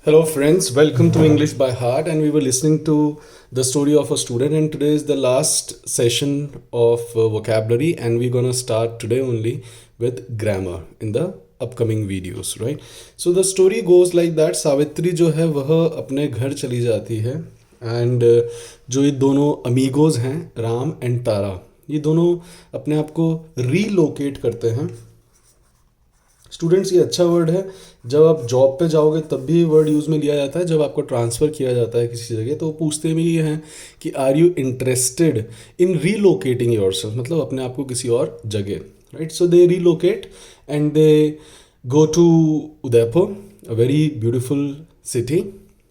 Hello, friends. Welcome to English by Heart. And we were listening to the story of a student. And today is the last session of vocabulary. And we're going to start today only with grammar in the upcoming videos, right? So the story goes like that. Savitri जो है वह अपने घर चली जाती है. And जो ये दोनों अमीगोज हैं, राम एंड तारा, ये दोनों अपने आप को रीलोकेट करते हैं. स्टूडेंट्स, ये अच्छा वर्ड है. जब आप जॉब पे जाओगे तब भी वर्ड यूज़ में लिया जाता है. जब आपको ट्रांसफ़र किया जाता है किसी जगह तो वो पूछते भी ये हैं कि are you interested in relocating yourself, मतलब अपने आप को किसी और जगह, right. So they relocate and they go to Udaipur, a very beautiful city,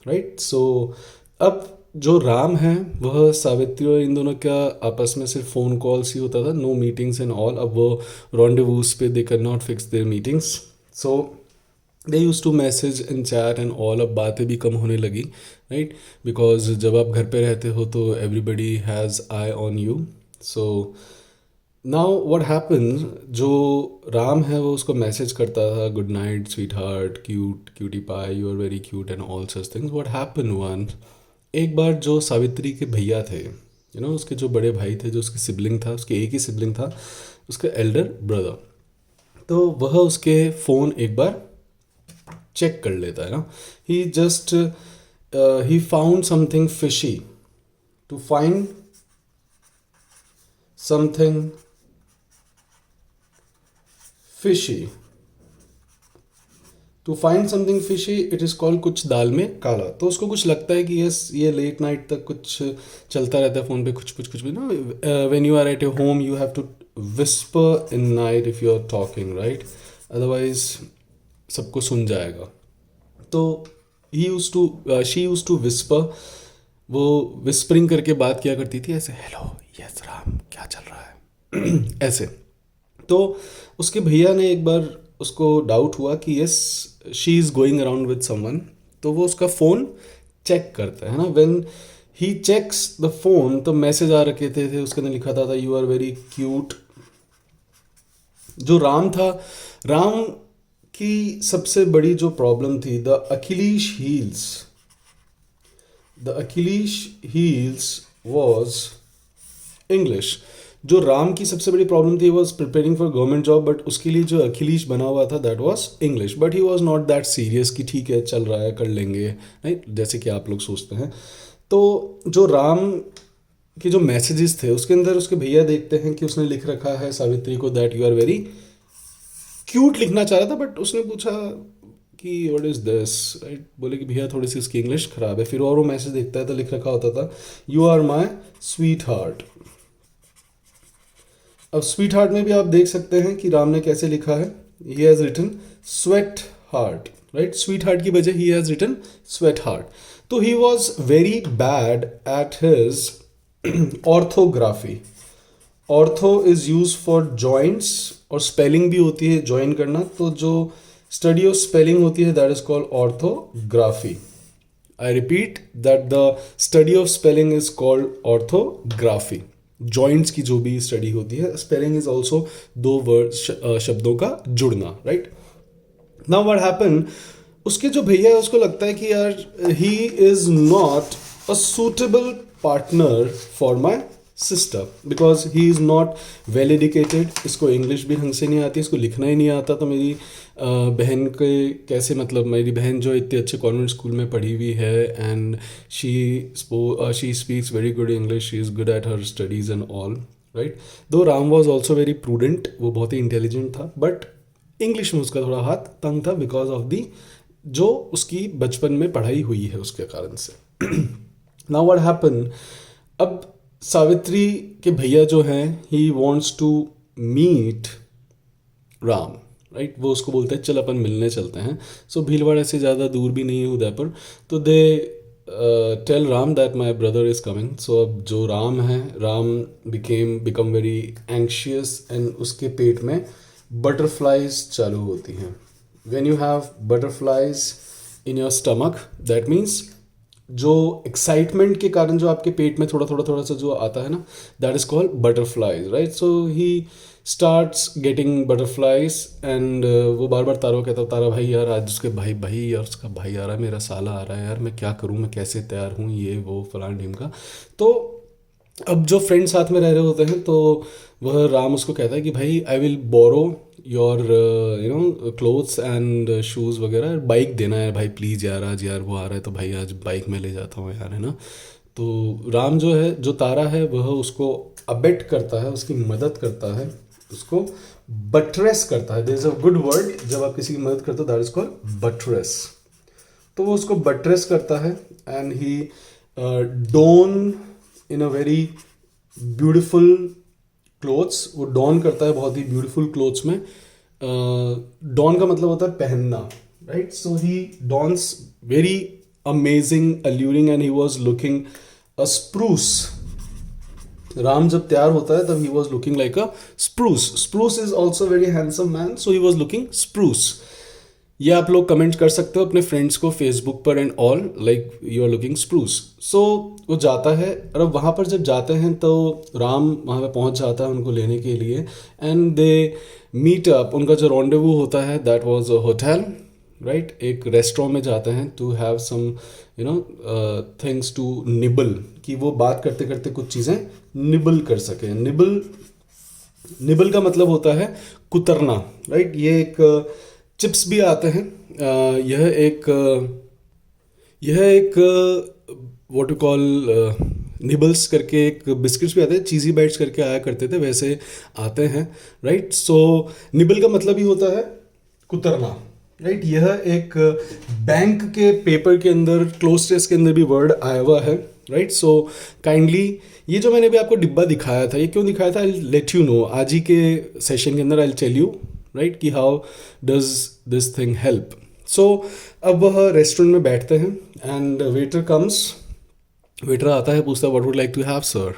right. So अब जो राम है वह सावित्री और इन दोनों का आपस में सिर्फ फ़ोन कॉल्स ही होता था, नो मीटिंग्स एंड ऑल. अब वो रॉन्डेवूज पे they can not fix their meetings, so they use to message and chat and all. अब बातें भी कम होने लगी, राइट, बिकॉज जब आप घर पे रहते हो तो everybody has eye on you. So now what happens, जो राम है वो उसको मैसेज करता था, good night sweetheart, cute cutie pie, you are very cute and all such things. What happen one, एक बार जो सावित्री के भैया थे, उसके जो बड़े भाई थे, जो उसके सिबलिंग था, उसके एक ही सिबलिंग था, उसका एल्डर ब्रदर, तो वह उसके फ़ोन एक बार चेक कर लेता है ना. He just he found something fishy. To find something fishy, to find something fishy, it is called कुछ दाल में काला. तो उसको कुछ लगता है कि यस, ये लेट नाइट तक कुछ चलता रहता है फ़ोन पे, कुछ भी ना. When you are at a home you have to whisper in night if you are talking, right, otherwise सबको सुन जाएगा. तो शी यूज टू विस्पर. वो विस्परिंग करके बात किया करती थी ऐसे, हेलो यस राम, क्या चल रहा है ऐसे. तो उसके भैया ने एक बार उसको डाउट हुआ कि yes she is going around with someone, तो वो उसका फ़ोन चेक करता है ना. When he checks the phone तो मैसेज आ रखे थे उसके अंदर लिखा था यू आर वेरी क्यूट. जो राम था, राम की सबसे बड़ी जो प्रॉब्लम थी, द अखिलीश हील्स वॉज इंग्लिश. जो राम की सबसे बड़ी प्रॉब्लम थी was preparing for government job, but उसके लिए जो अखिलेश बना हुआ था that was English. But he was not that serious कि ठीक है चल रहा है कर लेंगे, राइट, जैसे कि आप लोग सोचते हैं. तो जो राम के जो मैसेजेस थे उसके अंदर उसके भैया देखते हैं कि उसने लिख रखा है सावित्री को that you are very cute, लिखना चाह रहा था, बट उसने पूछा कि व्हाट इज़ दिस, राइट. बोले कि भैया थोड़ी सी इसकी इंग्लिश ख़राब है. फिर और वो मैसेज देखता है तो लिख रखा होता था you are my sweetheart. अब स्वीट हार्ट में भी आप देख सकते हैं कि राम ने कैसे लिखा है. He has written sweat heart, right. Sweet heart की बजाय he has written sweat heart. तो he was very bad at his orthography. Ortho is use for joints, और स्पेलिंग भी होती है ज्वाइन करना. तो जो स्टडी ऑफ स्पेलिंग होती है that is called orthography. I repeat that the study of spelling is called orthography. Joints की जो भी स्टडी होती है, स्पेलिंग इज ऑल्सो दो वर्ड शब्दों का जुड़ना, राइट. नाउ व्हाट हैपन, उसके जो भैया है उसको लगता है कि यार he is not a suitable partner for my sister because he is not well educated. इसको इंग्लिश भी ढंग से नहीं आती, इसको लिखना ही नहीं आता. तो मेरी बहन के कैसे, मतलब मेरी बहन जो इतने अच्छे कॉन्वेंट स्कूल में पढ़ी हुई है and she speaks very good English, she is good at her studies and all, right. Though Ram was also very prudent, वो बहुत ही इंटेलिजेंट था, बट इंग्लिश में उसका थोड़ा हाथ तंग था बिकॉज ऑफ दी जो उसकी बचपन में पढ़ाई हुई है उसके कारण से. नाउ व्हाट हैपन, अब सावित्री के भैया जो हैं he wants to meet Ram, right. वो उसको बोलते हैं चल अपन मिलने चलते हैं. सो भीलवाड़ा से ज़्यादा दूर भी नहीं है उदयपुर. तो they tell Ram that my brother is coming. So अब जो राम है, Ram become very anxious and उसके पेट में बटरफ्लाइज चालू होती हैं. When you have butterflies in your stomach that means जो एक्साइटमेंट के कारण जो आपके पेट में थोड़ा सा जो आता है ना, that is called butterflies, right. So he starts getting butterflies and वो बार बार तारा को कहता है, तारा भाई यार आज उसके भाई यार उसका भाई आ रहा है, मेरा साला आ रहा है यार, मैं क्या करूँ, मैं कैसे तैयार हूँ, ये वो फलान ढीम का। तो अब जो फ्रेंड साथ में रह रहे होते हैं तो वह राम उसको कहता है कि भाई I will borrow your clothes and shoes वगैरह, बाइक देना है भाई प्लीज़ यार, आज यार वो आ रहा है तो भाई आज बाइक में ले जाता हूँ यार, है ना। तो राम जो है, जो तारा है, वह उसको अबेट करता है, उसकी मदद करता है, उसको बटरेस करता है। There is a good word, जब आप किसी की मदद करते हो, दैट इज कॉल्ड बटरेस। तो वो उसको बटरेस करता है and he don in a very beautiful clothes, वो डॉन करता है बहुत ही ब्यूटीफुल क्लोथ्स में। डॉन का मतलब होता है पहनना, right. So he dons very amazing alluring and he was looking a spruce. Ram जब तैयार होता है तब he was looking like a spruce. Spruce is also very handsome man, so he was looking spruce. ये आप लोग कमेंट कर सकते हो अपने फ्रेंड्स को फेसबुक पर and all, like you are looking spruce. So वो जाता है, और अब वहाँ पर जब जाते हैं तो राम वहाँ पे पहुँच जाता है उनको लेने के लिए एंड दे मीट अप। उनका जो रॉन्डेवू होता है that was a hotel, right. एक रेस्टोरेंट में जाते हैं to have some things to nibble, कि वो बात करते करते कुछ चीज़ें निबल कर सकें। निबल का मतलब होता है कुतरना, राइट। ये एक चिप्स भी आते हैं। यह एक व्हाट यू कॉल निबल्स करके एक बिस्किट्स भी आते हैं, चीज़ी बाइट्स करके आया करते थे, वैसे आते हैं, राइट। सो निबल का मतलब ही होता है कुतरना, राइट। यह एक बैंक के पेपर के अंदर क्लोज टेस्ट के अंदर भी वर्ड आया हुआ है, राइट। सो काइंडली ये जो मैंने भी आपको डिब्बा दिखाया था, ये क्यों दिखाया था, आई लेट यू नो आज ही के सेशन के अंदर, आई टेल यू, राइट, कि how does this thing help. So अब वह रेस्टोरेंट में बैठते हैं एंड वेटर कम्स, वेटर आता है, पूछता है what would like to have sir.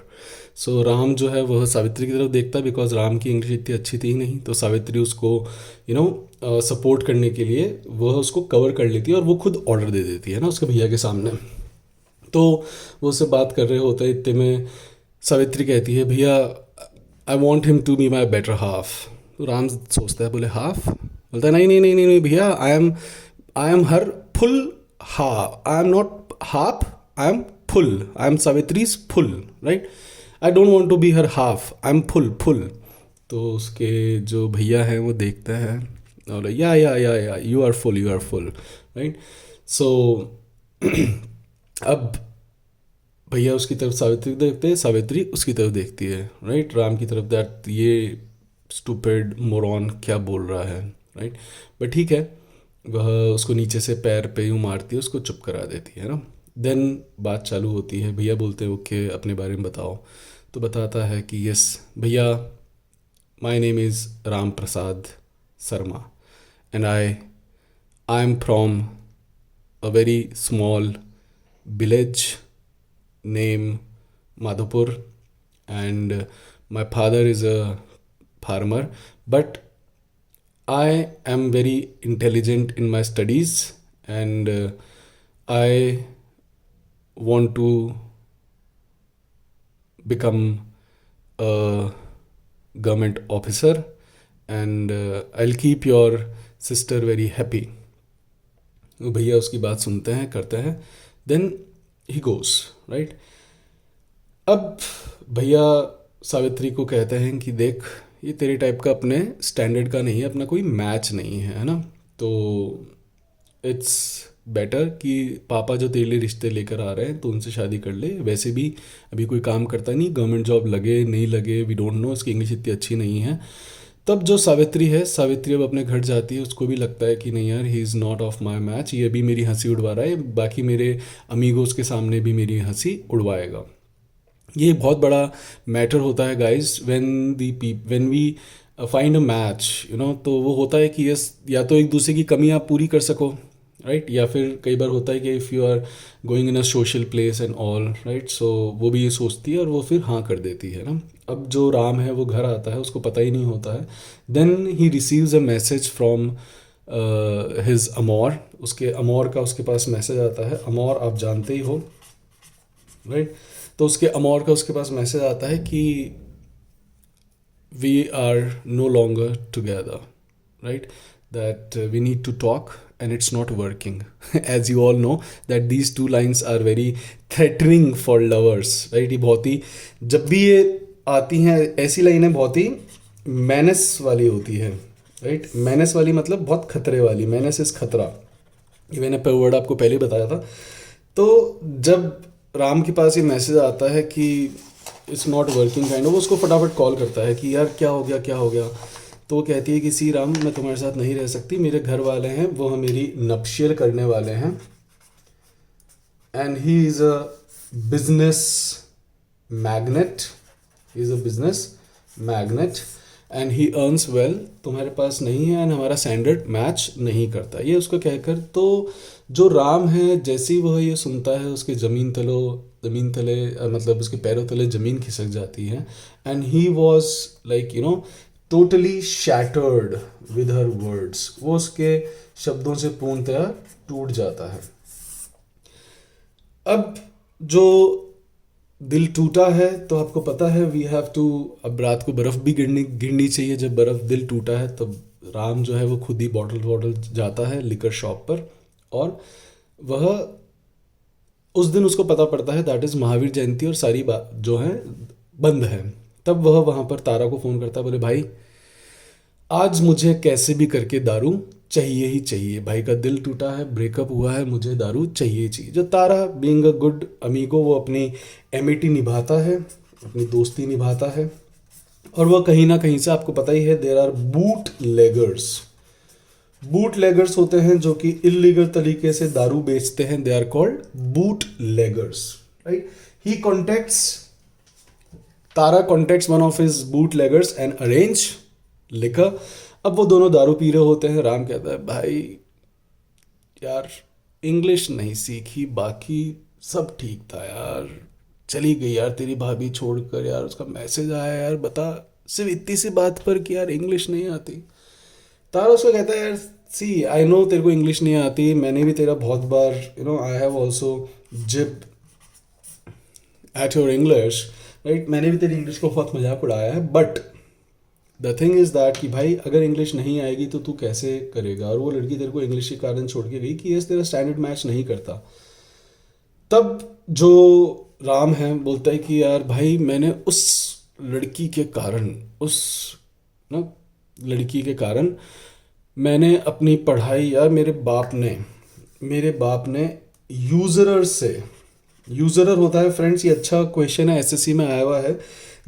So Ram जो है वह सावित्री की तरफ देखता है, बिकॉज राम की इंग्लिश इतनी अच्छी थी नहीं, तो सावित्री उसको सपोर्ट करने के लिए वह उसको कवर कर लेती है और वो खुद ऑर्डर दे देती है ना उसके भैया के सामने। तो वो उससे बात कर रहे होते हैं, इतने में सावित्री कहती है भैया I want him to be my better half. तो राम सोचता है, बोले हाफ, बोलता है नहीं नहीं नहीं नहीं नहीं भैया, I am her full half, I am not half, I am full, I am Savitri's full, right. I don't want to be her half, I am full full. तो उसके जो भैया हैं वो देखते हैं और या you are full, right. So अब भैया उसकी तरफ सावित्री देखते हैं, सावित्री उसकी तरफ देखती है, राइट, राम की तरफ, दैट ये स्टूपिड मोरॉन क्या बोल रहा है, राइट। बट ठीक है, वह उसको नीचे से पैर पे यूँ मारती है, उसको चुप करा देती है ना। देन बात चालू होती है, भैया बोलते हैं ओके अपने बारे में बताओ। तो बताता है कि यस भैया, my name is Ram Prasad Sharma and I am from a very small village name Madhupur, and my father is a farmer, but I am very intelligent in my studies and I want to become a government officer and I'll keep your sister very happy. भैया उसकी बात सुनते हैं, करते हैं, then he goes, right. अब भैया सावित्री को कहते हैं कि देख ये तेरे टाइप का अपने स्टैंडर्ड का नहीं है, अपना कोई मैच नहीं है ना, तो इट्स बेटर कि पापा जो तेरे लिए रिश्ते लेकर आ रहे हैं तो उनसे शादी कर ले। वैसे भी अभी कोई काम करता नहीं, गवर्नमेंट जॉब लगे नहीं लगे वी डोंट नो, उसकी इंग्लिश इतनी अच्छी नहीं है। तब जो सावित्री है, सावित्री अब अपने घर जाती है, उसको भी लगता है कि नहीं यार he is not of my match, ये भी मेरी हंसी उड़वा रहा है, बाकी मेरे अमीगोस के सामने भी मेरी हंसी उड़वाएगा। ये बहुत बड़ा मैटर होता है guys, when we find a match तो वो होता है कि यस, या तो एक दूसरे की कमी आप पूरी कर सको, राइट, या फिर कई बार होता है कि if you are going in a social place and all, right. So वो भी ये सोचती है और वो फिर हाँ कर देती है ना। अब जो राम है वो घर आता है, उसको पता ही नहीं होता है। Then he receives a message from his amor, उसके अमोर का उसके पास मैसेज आता है। अमोर आप जानते ही हो, राइट। तो उसके अमोर का उसके पास मैसेज आता है कि we are no longer together, right? That we need to talk and it's not working. As you all know that these two lines are very threatening for lovers, right? ये बहुत ही, जब भी ये आती हैं ऐसी लाइनें बहुत ही मैनस वाली होती है, राइट? मैनस वाली मतलब बहुत खतरे वाली, मैनस इज खतरा, ये मैंने वर्ड आपको पहले ही बताया था। तो जब राम के पास ये मैसेज आता है कि it's not working kind of, वो उसको फटाफट कॉल करता है कि यार क्या हो गया क्या हो गया। तो वो कहती है कि सी राम, मैं तुम्हारे साथ नहीं रह सकती, मेरे घर वाले हैं वो मेरी नप्शियल करने वाले हैं, and he is a business magnet, he is a business magnet and he earns well, तुम्हारे पास नहीं है एंड हमारा स्टैंडर्ड मैच नहीं करता। ये उसको कहकर तो जो राम है जैसे ही वह ये सुनता है उसके ज़मीन तले मतलब उसके पैरों तले ज़मीन खिसक जाती है, and he was like you know totally shattered with her words, वो उसके शब्दों से पूर्णतया टूट जाता है। अब जो दिल टूटा है तो आपको पता है वी हैव टू, अब रात को बर्फ़ भी गिरनी चाहिए, जब बर्फ़ दिल टूटा है तब राम जो है वो खुद ही बॉटल जाता है लिकर शॉप पर, और वह उस दिन उसको पता पड़ता है दैट इज़ महावीर जयंती और सारी बात जो है बंद है। तब वह वहाँ पर तारा को फ़ोन करता है, बोले भाई आज मुझे कैसे भी करके दारू चाहिए ही चाहिए, भाई का दिल टूटा है, ब्रेकअप हुआ है, मुझे दारू चाहिए चाहिए। जो तारा बीइंग अ गुड अमीगो वो अपनी एमिटी निभाता है, अपनी दोस्ती निभाता है, और वह कहीं ना कहीं से आपको पता ही है देयर आर बूट लेगर्स होते हैं जो कि इलीगल तरीके से दारू बेचते हैं, they are called bootleggers, right? He contacts, Tara contacts one of his bootleggers and arrange liquor. अब वो दोनों दारू पी रहे होते हैं, राम कहता है भाई यार इंग्लिश नहीं सीखी, बाकी सब ठीक था यार, चली गई यार तेरी भाभी छोड़कर, यार उसका मैसेज आया यार, बता सिर्फ इतनी सी बात पर कि यार इंग्लिश नहीं आती। तारा उसको कहता है यार सी आई नो तेरे को इंग्लिश नहीं आती, मैंने भी तेरा बहुत बार you know I have also jibe at your English, right? मैंने भी तेरी इंग्लिश को बहुत मजाक उड़ाया है, but the thing is that कि भाई अगर इंग्लिश नहीं आएगी तो तू कैसे करेगा, और वो लड़की तेरे को इंग्लिश के कारण छोड़ के गई कि यस तेरा स्टैंडर्ड मैच नहीं करता। तब जो राम है बोलता है कि यार भाई मैंने उस लड़की के कारण, उस ना लड़की के कारण मैंने अपनी पढ़ाई, यार मेरे बाप ने यूजरर से, यूजरर होता है फ्रेंड्स, ये अच्छा क्वेश्चन है एसएससी में आया हुआ है,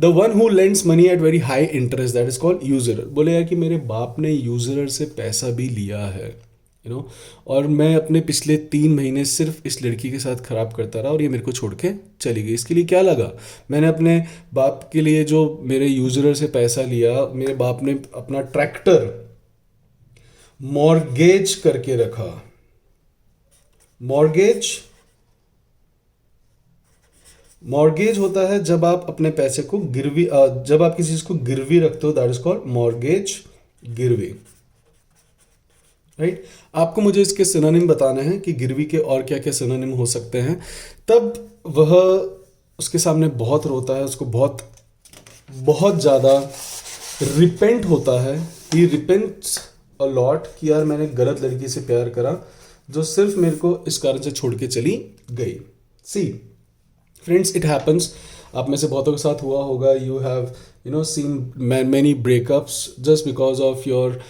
the one who lends money at very high interest that is called usurer. बोले यार कि मेरे बाप ने यूजरर से पैसा भी लिया है यू नो, और मैं अपने पिछले 3 महीने सिर्फ इस लड़की के साथ ख़राब करता रहा और ये मेरे को छोड़ के चली गई। इसके लिए क्या लगा, मैंने अपने बाप के लिए जो मेरे यूजरर से पैसा लिया, मेरे बाप ने अपना ट्रैक्टर मॉर्गेज करके रखा। मॉर्गेज होता है जब आप अपने पैसे को गिरवी, जब आप किसी चीज़ को गिरवी रखते हो, दैट इज कॉल्ड मॉर्गेज, गिरवी, राइट? आपको मुझे इसके सिनोनिम बताने हैं कि गिरवी के और क्या क्या सिनोनिम हो सकते हैं। तब वह उसके सामने बहुत रोता है, उसको बहुत ज़्यादा रिपेंट होता है, ही रिपेंट्स अ लॉट कि यार मैंने गलत लड़की से प्यार करा जो सिर्फ मेरे को इस कारण से छोड़ के चली गई। सी फ्रेंड्स, इट हैपन्स, आप में से बहुतों के साथ हुआ होगा, you have you know seen many breakups just because of your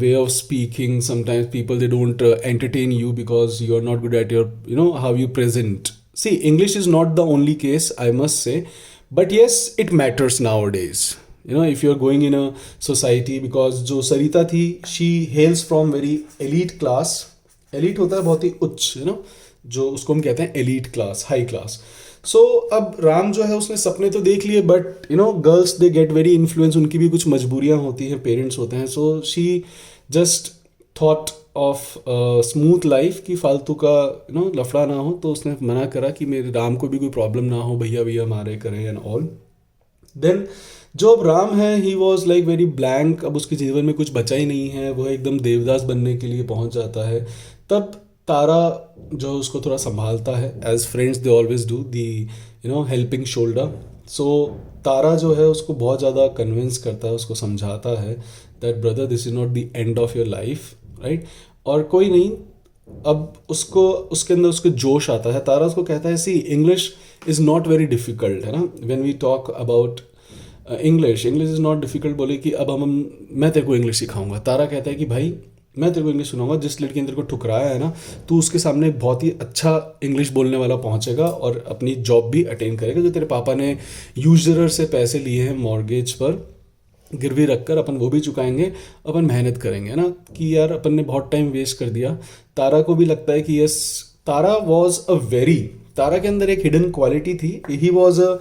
way of speaking. Sometimes people they don't entertain you because you are not good at your how you present. See, English is not the only case, I must say, but yes, it matters nowadays. If you are going in a society, because जो सरिता थी, she hails from very elite class. Elite होता है बहुत ही उच्च, जो उसको हम कहते हैं elite class, high class. सो अब राम जो है उसने सपने तो देख लिए, but girls they get very influence, उनकी भी कुछ मजबूरियां होती हैं, पेरेंट्स होते हैं, so she just thought of smooth life कि फालतू का लफड़ा ना हो, तो उसने मना करा कि मेरे राम को भी कोई प्रॉब्लम ना हो, भैया मारे करें एंड ऑल। देन जो अब राम है, he was like very blank, अब उसके जीवन में कुछ बचा ही नहीं है, वह एकदम देवदास बनने के लिए पहुंच जाता है। तब तारा जो उसको थोड़ा संभालता है, as friends they always do, the helping shoulder, so Tara जो है उसको बहुत ज़्यादा कन्विंस करता है, उसको समझाता है that brother this is not the end of your life, right. और कोई नहीं, अब उसको उसके अंदर उसको जोश आता है। तारा उसको कहता है see English is not very difficult, है ना, when we talk about English is not difficult. बोले कि अब हम मैं तेरे को इंग्लिश सिखाऊंगा। तारा कहता है कि भाई मैं तेरे को इंग्लिश सुनाऊंगा, जिस लड़की ने तेरे को ठुकराया है ना, तू उसके सामने बहुत ही अच्छा इंग्लिश बोलने वाला पहुंचेगा और अपनी जॉब भी अटेन करेगा। जो तेरे पापा ने यूजर से पैसे लिए हैं मॉर्गेज पर गिरवी रखकर, अपन वो भी चुकाएंगे, अपन मेहनत करेंगे, है ना, कि यार अपन ने बहुत टाइम वेस्ट कर दिया। तारा को भी लगता है कि yes, Tara was a very, Tara के अंदर एक हिडन क्वालिटी थी। He was a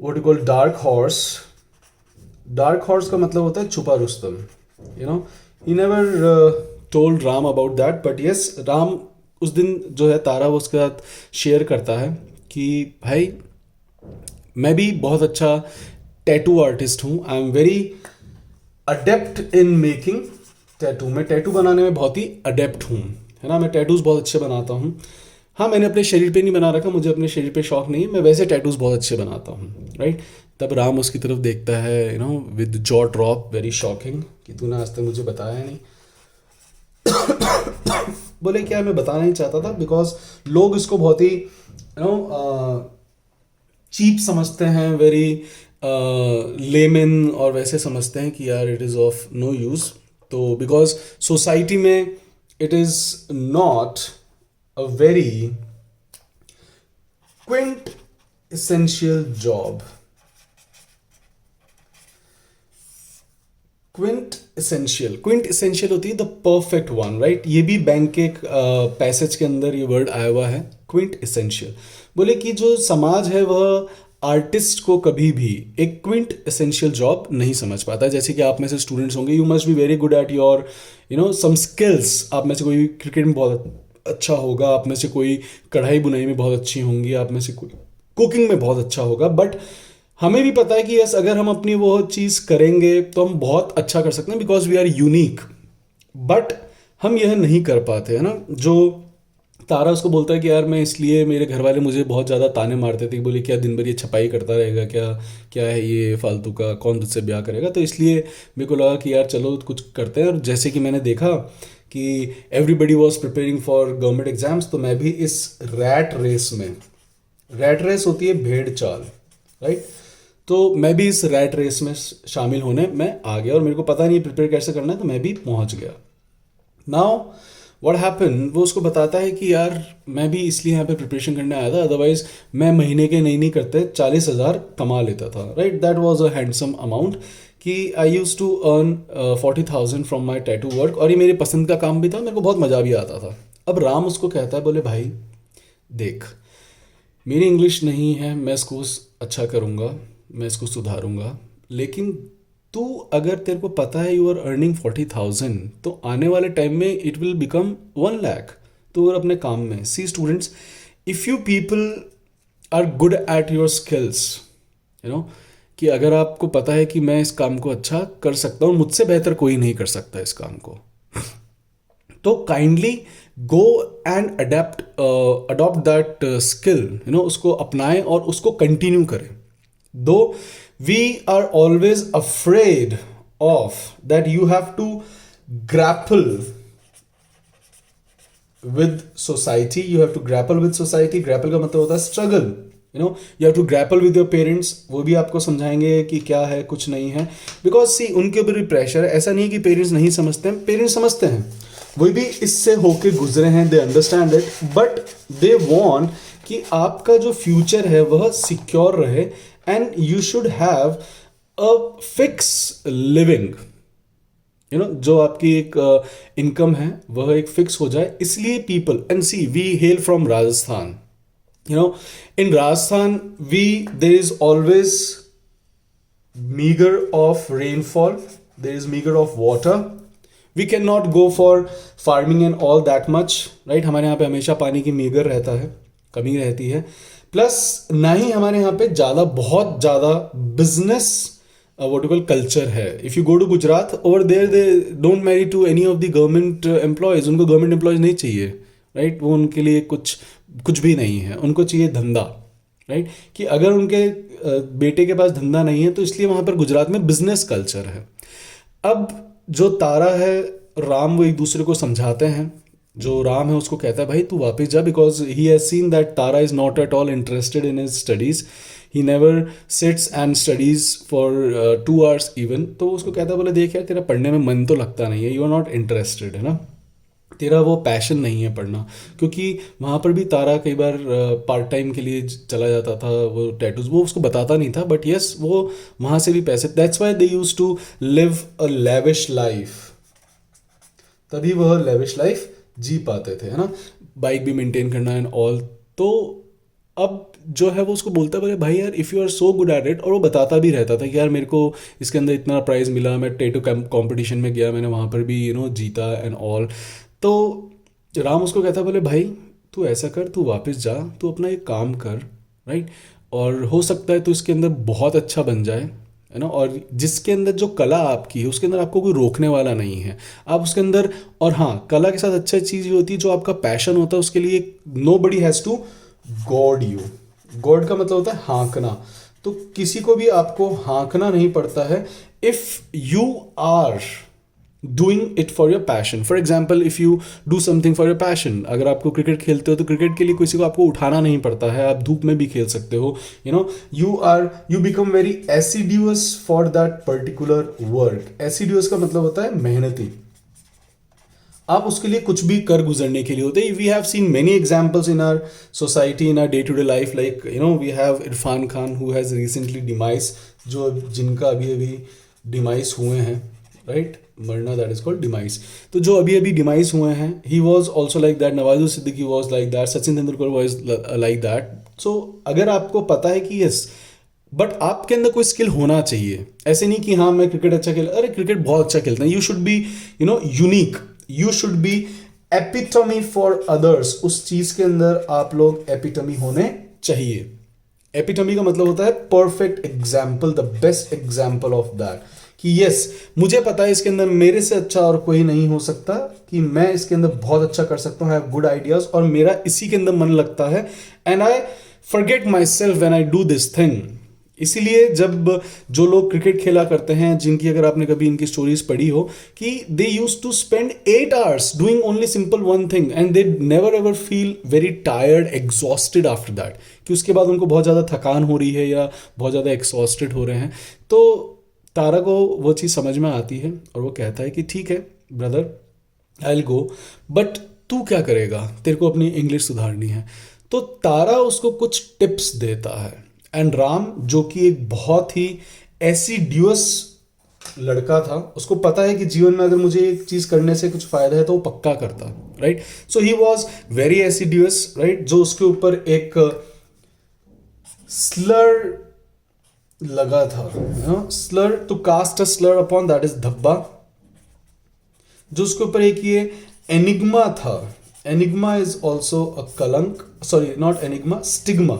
what you call dark horse. Dark horse का मतलब होता है छुपा रुस्तम, you know. He never told Ram about that, but yes, Ram उस दिन जो है तारा वो उसके साथ शेयर करता है कि भाई मैं भी बहुत अच्छा टैटू आर्टिस्ट हूँ, I am very adapt in making tattoo. मैं टैटू बनाने में बहुत ही अडेप्ट हूँ, है ना, मैं टैटूज़ बहुत अच्छे बनाता हूँ। हाँ, मैंने अपने शरीर पे नहीं बना रखा, मुझे अपने शरीर पे शौक नहीं है, मैं वैसे टैटूज़ बहुत अच्छे बनाता हूँ, राइट। तब राम उसकी तरफ देखता है, you know, with jaw drop, very shocking, कि तूने आज तक मुझे बताया नहीं। बोले क्या, मैं बताना ही चाहता था, बिकॉज लोग इसको बहुत ही यू नो चीप समझते हैं, वेरी लेमन, और वैसे समझते हैं कि यार it is of no use. तो बिकॉज सोसाइटी में it is not a very quint essential job. Quintessential होती है द परफेक्ट वन, राइट। ये भी बैंक के पैसेज के अंदर ये वर्ड आया हुआ है, क्विंट एसेंशियल। बोले कि जो समाज है वह आर्टिस्ट को कभी भी एक क्विंट एसेंशियल जॉब नहीं समझ पाता। जैसे कि आप में से स्टूडेंट्स होंगे, you must be very good at your you know some skills. आप में से कोई क्रिकेट में बहुत अच्छा होगा, आप में से कोई कढ़ाई बुनाई में बहुत अच्छी होंगी, आप में से कोई कुकिंग में बहुत अच्छा होगा। बट हमें भी पता है कि यस, अगर हम अपनी वो चीज़ करेंगे तो हम बहुत अच्छा कर सकते हैं, because we are unique. But हम यह नहीं कर पाते, है ना। जो तारा उसको बोलता है कि यार मैं इसलिए, मेरे घर वाले मुझे बहुत ज़्यादा ताने मारते थे, बोले क्या दिन भर ये छपाई करता रहेगा, क्या क्या है ये फालतू का, कौन तुझसे ब्याह करेगा। तो इसलिए मेरे को लगा कि यार चलो कुछ करते हैं। और जैसे कि मैंने देखा कि everybody was preparing for government exams, तो मैं भी इस रैट रेस में, रैट रेस होती है भेड़ चाल, राइट। तो मैं भी इस रैट रेस में शामिल होने मैं आ गया, और मेरे को पता नहीं प्रिपेयर कैसे करना है, तो मैं भी पहुंच गया। नाउ व्हाट हैपन, वो उसको बताता है कि यार मैं भी इसलिए यहाँ पे प्रिपरेशन करने आया था, अदरवाइज मैं महीने के नहीं करते 40,000 कमा लेता था, right. That was a handsome amount, कि I use to earn 40,000 from my tattoo work, और ये मेरे पसंद का काम भी था, मेरे को बहुत मज़ा भी आता था। अब राम उसको कहता है, बोले भाई देख, मेरी इंग्लिश नहीं है, मैं इसको अच्छा करूँगा, मैं इसको सुधारूँगा, लेकिन तू अगर तेरे को पता है यू आर अर्निंग 40,000, तो आने वाले टाइम में इट विल बिकम 1 लाख। तो और अपने काम में see students, if you people are good at your skills, you know, कि अगर आपको पता है कि मैं इस काम को अच्छा कर सकता हूँ, मुझसे बेहतर कोई नहीं कर सकता इस काम को, तो kindly go and adopt that skill, you know, उसको अपनाएं और उसको कंटिन्यू करें। Though we are always afraid of that, you have to grapple with society, you have to grapple with society. Grapple का मतलब होता है struggle, you know, you have to grapple with your parents. वो भी आपको समझाएंगे कि क्या है कुछ नहीं है, बिकॉज सी उनके ऊपर भी प्रेशर है। ऐसा नहीं कि पेरेंट्स नहीं समझते हैं, पेरेंट्स समझते हैं, वो भी इससे होके गुजरे हैं, they understand it, but they want कि आपका जो फ्यूचर है वह सिक्योर रहे, and you should have a fix living, you know, जो आपकी एक इनकम है वह एक फिक्स हो जाए। इसलिए people, and see we hail from Rajasthan, you know, in Rajasthan we there is always meager of rainfall, there is meager of water, we cannot go for farming and all that much, right। हमारे यहाँ पे हमेशा पानी की meager रहता है, कमी रहती है। प्लस ना ही हमारे यहाँ पे ज़्यादा, बहुत ज़्यादा business what you call culture है। If you go to Gujarat, over there they don't marry to any of the government employees, उनको गवर्नमेंट एम्प्लॉयज़ नहीं चाहिए, राइट। वो उनके लिए कुछ भी नहीं है, उनको चाहिए धंधा, राइट, कि अगर उनके बेटे के पास धंधा नहीं है तो इसलिए वहाँ पर गुजरात में बिजनेस कल्चर है। अब जो तारा है, राम, वो एक दूसरे को समझाते हैं। जो राम है उसको कहता है भाई तू वापस जा, because he has seen that Tara is not at all interested in his studies, he never sits and studies for 2 hours even. तो उसको कहता है बोले देख यार तेरा पढ़ने में मन तो लगता नहीं है, यू आर नॉट इंटरेस्टेड, है ना, तेरा वो पैशन नहीं है पढ़ना। क्योंकि वहाँ पर भी तारा कई बार पार्ट टाइम के लिए चला जाता था, वो टैटूज वो उसको बताता नहीं था, बट यस वो वहाँ से भी पैसे, that's why they use to live a lavish life, तभी वह लेविश लाइफ जी पाते थे, है ना, बाइक भी मेंटेन करना एंड ऑल। तो अब जो है वो उसको बोलता है बोले भाई यार if you are so good at it, और वो बताता भी रहता था कि यार मेरे को इसके अंदर इतना प्राइज़ मिला, मैं टैटू कंपटीशन में गया, मैंने वहाँ पर भी जीता एंड ऑल। तो राम उसको कहता बोले भाई तू ऐसा कर, तू वापस जा, तू अपना एक काम कर, राइट, और हो सकता है तू इसके अंदर बहुत अच्छा बन जाए, है ना, और जिसके अंदर जो कला आपकी है उसके अंदर आपको कोई रोकने वाला नहीं है, आप उसके अंदर। और हाँ, कला के साथ अच्छा चीज़ ये होती है जो आपका पैशन होता है उसके लिए nobody has to goad you. Goad का मतलब होता है हाँकना, तो किसी को भी आपको हाँकना नहीं पड़ता है if you are doing it for your passion. For example if you do something for your passion, अगर आपको क्रिकेट खेलते हो तो क्रिकेट के लिए किसी को आपको उठाना नहीं पड़ता है, आप धूप में भी खेल सकते हो, you become very assiduous for that particular work. Assiduous का मतलब होता है मेहनती, आप उसके लिए कुछ भी कर गुजरने के लिए होते हैं। We have seen many examples in our society, in our day to day life, like we have Irfan Khan who has recently demised, जो जिनका अभी अभी डिमाइस हुए हैं, राइट, मरना, दैट इज कॉल्ड डिमाइस। तो जो अभी अभी डिमाइस हुए हैं, he was also like that, Nawazuddin Siddiqui was like that, Sachin Tendulkar was like that. So अगर आपको पता है कि यस, बट आपके अंदर कोई स्किल होना चाहिए, ऐसे नहीं कि हाँ मैं क्रिकेट अच्छा खेल, अरे क्रिकेट बहुत अच्छा खेलता है, you should be unique, you should be epitome for others. उस चीज के अंदर आप लोग एपिटमी होने चाहिए। एपिटमी का मतलब होता है perfect example, the best example of that, कि यस मुझे पता है इसके अंदर मेरे से अच्छा और कोई नहीं हो सकता, कि मैं इसके अंदर बहुत अच्छा कर सकता हूँ, आई हैव गुड आइडियाज और मेरा इसी के अंदर मन लगता है, and I forget my self when I do this thing. इसीलिए जब जो लोग क्रिकेट खेला करते हैं, जिनकी अगर आपने कभी इनकी स्टोरीज पढ़ी हो, कि they use to spend 8 hours doing only simple one thing and they never ever feel very tired, exhausted after that, कि उसके बाद उनको बहुत ज़्यादा थकान हो रही है या बहुत ज़्यादा एग्जॉस्टेड हो रहे हैं। तो तारा को वो चीज़ समझ में आती है और वो कहता है कि ठीक है brother, I will go, but तू क्या करेगा, तेरे को अपनी इंग्लिश सुधारनी है। तो तारा उसको कुछ टिप्स देता है, एंड राम, जो कि एक बहुत ही एसिड्यूअस लड़का था, उसको पता है कि जीवन में अगर मुझे एक चीज करने से कुछ फायदा है तो वो पक्का करता, right. So he was very assiduous, right, जो उसके ऊपर एक स्लर लगा था, slur, to cast a slur upon, that is धब्बा। जो उसके ऊपर एक ये एनिग्मा था, एनिग्मा इज ऑल्सो अ कलंक, sorry not enigma, stigma,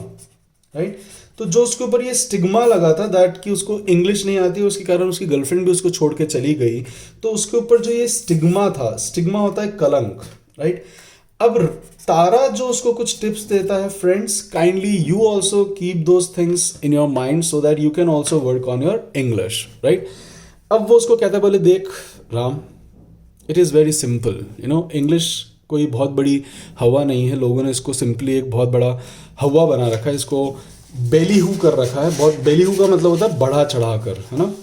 right. तो जो उसके ऊपर ये स्टिग्मा लगा था, दैट कि उसको इंग्लिश नहीं आती, उसके कारण उसकी गर्लफ्रेंड भी उसको छोड़ के चली गई, तो उसके ऊपर जो ये स्टिग्मा था, स्टिग्मा होता है कलंक, राइट। अब तारा जो उसको कुछ टिप्स देता है, friends kindly you also keep those things in your mind so that you can also work on your English, right. अब वो उसको कहता है बोले देख Ram, it is very simple, English कोई बहुत बड़ी हवा नहीं है, लोगों ने इसको सिंपली एक बहुत बड़ा हवा बना रखा है, इसको बेली हु कर रखा है। बहुत बेली हु का मतलब होता है बढ़ा चढ़ा कर, है ना,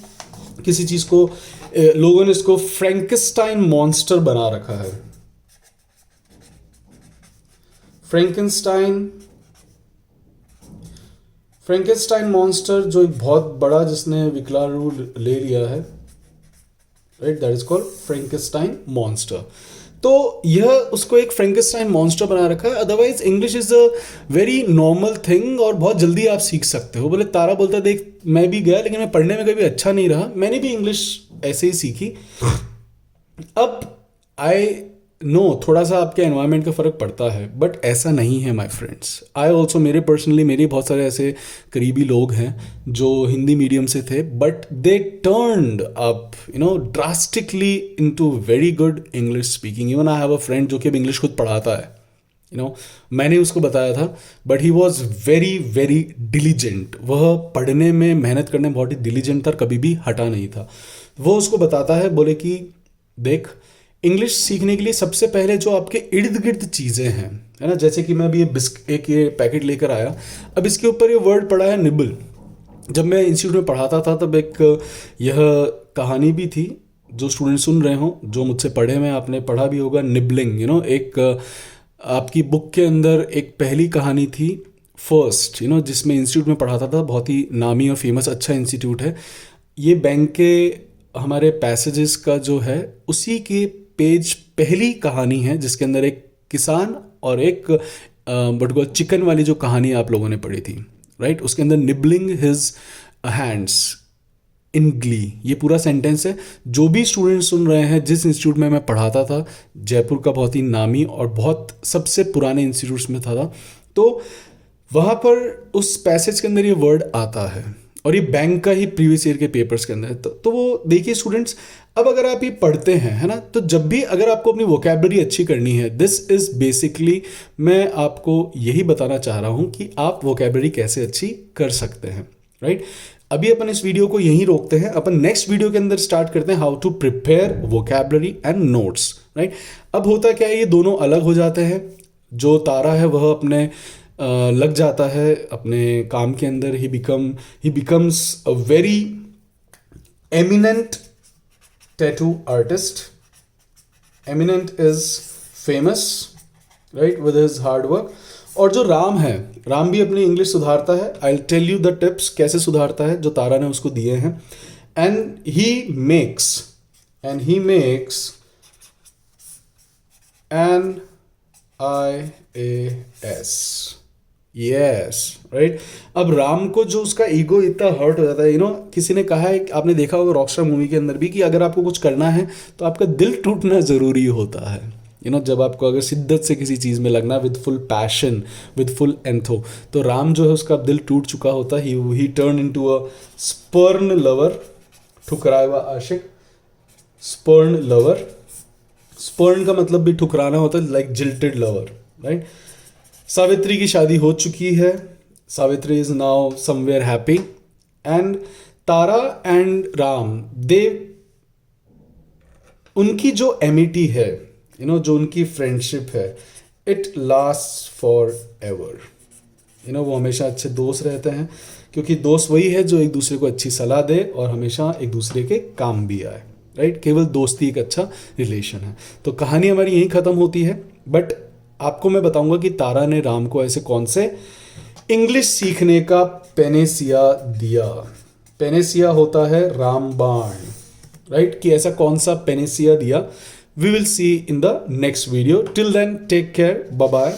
किसी चीज़ को लोगों ने इसको फ्रैंकेस्टाइन मॉन्स्टर बना रखा है। फ्रैंकेस्टाइन मॉन्स्टर, जो एक बहुत बड़ा, जिसने विकराल रूप ले लिया है, right, that is called Frankenstein monster. तो यह उसको एक फ्रैंकेस्टाइन मॉन्स्टर बना रखा है। Otherwise English is a very normal thing और बहुत जल्दी आप सीख सकते हो। बोले तारा बोलता देख मैं भी गया लेकिन मैं पढ़ने में कभी अच्छा नहीं रहा, मैंने भी इंग्लिश ऐसे ही सीखी। अब आई नो थोड़ा सा आपके एनवायरनमेंट का फ़र्क पड़ता है, बट ऐसा नहीं है माय फ्रेंड्स। आई ऑल्सो, मेरे बहुत सारे ऐसे करीबी लोग हैं जो हिंदी मीडियम से थे, but they turned up drastically into very good English speaking. Even I have a friend जो कि अब इंग्लिश खुद पढ़ाता है, मैंने उसको बताया था, but he was very very diligent. वह पढ़ने में, मेहनत करने में बहुत ही डिलीजेंट था, कभी भी हटा नहीं था। वो उसको बताता है, बोले कि देख, इंग्लिश सीखने के लिए सबसे पहले जो आपके इर्द गिर्द चीज़ें हैं, है ना, जैसे कि मैं अभी ये पैकेट लेकर आया, अब इसके ऊपर ये वर्ड पड़ा है निबल। जब मैं इंस्टीट्यूट में पढ़ाता था तब एक यह कहानी भी थी, जो स्टूडेंट सुन रहे हो, जो मुझसे पढ़े में आपने पढ़ा भी होगा, निबलिंग। एक आपकी बुक के अंदर एक पहली कहानी थी फर्स्ट, जिसमें इंस्टीट्यूट में पढ़ाता था, बहुत ही नामी और फेमस अच्छा इंस्टीट्यूट है ये। बैंक के हमारे पैसेजेस का जो है, उसी के पेज पहली कहानी है, जिसके अंदर एक किसान और एक बट चिकन वाली जो कहानी आप लोगों ने पढ़ी थी, राइट, उसके अंदर nibbling his hands in Glee, ये पूरा सेंटेंस है। जो भी स्टूडेंट सुन रहे हैं, जिस इंस्टीट्यूट में मैं पढ़ाता था, जयपुर का बहुत ही नामी और बहुत सबसे पुराने इंस्टीट्यूट्स में था, तो वहाँ पर उस पैसेज के अंदर ये वर्ड आता है, और ये बैंक का ही प्रीवियस ईयर के पेपर्स के अंदर है। तो वो देखिए स्टूडेंट्स, अब अगर आप ये पढ़ते हैं, है ना, तो जब भी अगर आपको अपनी वोकैबलरी अच्छी करनी है, दिस इज बेसिकली, मैं आपको यही बताना चाह रहा हूँ कि आप वोकैबलरी कैसे अच्छी कर सकते हैं, राइट। अभी अपन इस वीडियो को यहीं रोकते हैं, अपन नेक्स्ट वीडियो के अंदर स्टार्ट करते हैं how to prepare vocabulary and notes, right. अब होता क्या है, ये दोनों अलग हो जाते हैं। जो तारा है वह अपने लग जाता है अपने काम के अंदर, ही becomes a very eminent tattoo artist. Eminent is famous, right, with his hard work. और जो राम है, राम भी अपनी इंग्लिश सुधारता है। I tell you the tips कैसे सुधारता है, जो तारा ने उसको दिए हैं। And he makes an IAS, yes, right. अब राम को जो उसका ईगो इतना हर्ट हो जाता है, किसी ने कहा है, आपने देखा होगा रॉकस्टार मूवी के अंदर भी, कि अगर आपको कुछ करना है तो आपका दिल टूटना जरूरी होता है। जब आपको अगर शिद्दत से किसी चीज़ में लगना, with full passion, with full enthu, तो राम जो है उसका दिल टूट चुका होता है। He turn into a spurn lover, ठुकराया हुआ आशिक, स्पर्न लवर। स्पर्न का मतलब भी ठुकराना होता है, like jilted lover, right. Savitri की शादी हो चुकी है, Savitri is now somewhere happy, and Tara and Ram, उनकी जो एमिटी है, जो उनकी फ्रेंडशिप है, इट लास्ट फॉर एवर। वो हमेशा अच्छे दोस्त रहते हैं, क्योंकि दोस्त वही है जो एक दूसरे को अच्छी सलाह दे और हमेशा एक दूसरे के काम भी आए, राइट। केवल दोस्ती एक अच्छा रिलेशन है। तो कहानी हमारी यहीं ख़त्म होती है, बट आपको मैं बताऊंगा कि तारा ने राम को ऐसे कौन से इंग्लिश सीखने का पेनेसिया दिया। पेनेसिया होता है रामबाण, राइट, कि ऐसा कौन सा पेनेसिया दिया। We will see in the next video. Till then, take care. Bye bye.